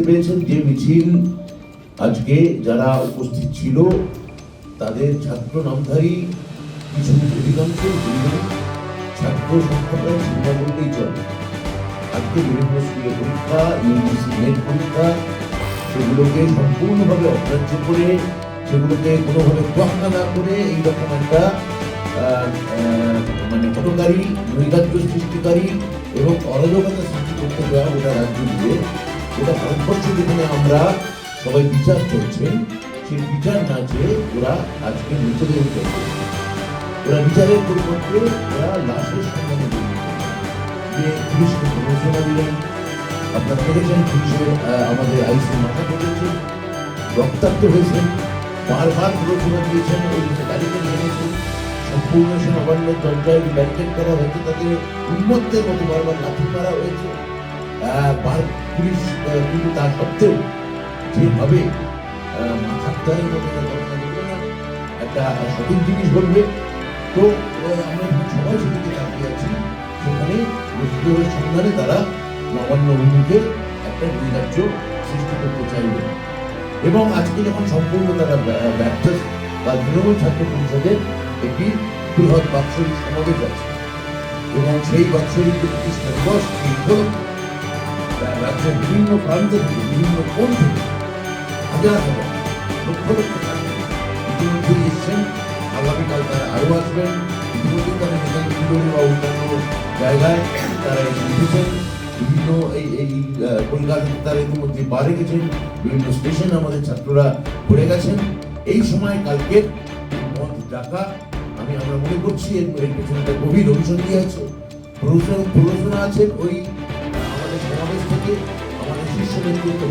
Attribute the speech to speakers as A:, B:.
A: পেয়েছেন যে মিছিল আজকে যারা উপস্থিত ছিল তাদের ছাত্র নামধারী কিছু অধিকাংশ ছাত্র সংখ্যা প্রায় শূন্য বলতেই চলে। আজকে বিভিন্ন স্কুলে পরীক্ষা, ইউজিসি নেট পরীক্ষা, সেগুলোকে সম্পূর্ণভাবে অগ্রাহ্য করে, সেগুলোকে কোনোভাবে তোয়াক্কা না করে এইরকম একটা মানে হটকারী, নৈরাজ্য সৃষ্টিকারী এবং অরাজকতা সৃষ্টি করতে দেওয়া গোটা রাজ্য দিয়ে, গোটা ভারতবর্ষ যেখানে আমরা সবাই বিচার করছেন, সেই বিচার না চেয়ে ওরা আজকে মৃতদেহ করছে। ওরা বিচারের পরিবর্তে ওরা লাশের সন্ধানে যে পুলিশকে প্ররোচনা দিলেন। আপনারা দেখেছেন পুলিশের আমাদের আইসি মাথা কেটেছেন, রক্তাক্ত হয়েছেন, বারবার প্ররোচনা দিয়েছেন, ওই গাড়িতে নিয়ে এনেছেন, সম্পূর্ণ সেনাবাহিনী দরজায় ব্যারিকেড করা হয়েছে, তাদের উন্মত্তের মতো বারবার লাথি মারা হয়েছে। পুলিশ কিন্তু তা সত্ত্বেও যেভাবে মাথার মতো একটা সঠিক জিনিস বলবে, তো আমরা সবাই সেদিকে তাকিয়ে আছি। সেখানে মৃতদেহের সন্ধানে তারা নবান্ন অভিমুখে একটা নৈরাজ্য সৃষ্টি করতে চাইবে এবং আজকে যখন সম্পূর্ণ তারা ব্যর্থ বা তৃণমূল ছাত্র পরিষদের একটি বৃহৎ বাৎসরিক সমাবেশ আছে এবং সেই বাৎসরিক প্রতিষ্ঠা দিবস রাজ্যের বিভিন্ন প্রান্ত থেকে, বিভিন্ন কোণ থেকে হাজার হাজার লক্ষ লক্ষ ইতিমধ্যেই এসছেন। আগামীকাল তারা আরও আসবেন। ইতিমধ্যে তারা নেতাজি ফুলবাড়ি বা অন্যান্য জায়গায় তারা এসেছেন। বিভিন্ন এই কলকাতাতে তারা ইতিমধ্যে বাড়ে গেছেন, বিভিন্ন স্টেশনে আমাদের ছাত্ররা ঘুরে গেছেন। এই সময় কালকের মত ডাকা আমরা মনে করছি এর পেছনে একটা গভীর অনুসন্ধি আছে, প্ররোচনা আছে। ওই আমাদের সমাবেশ থেকে আমাদের শীর্ষ নেতৃত্ব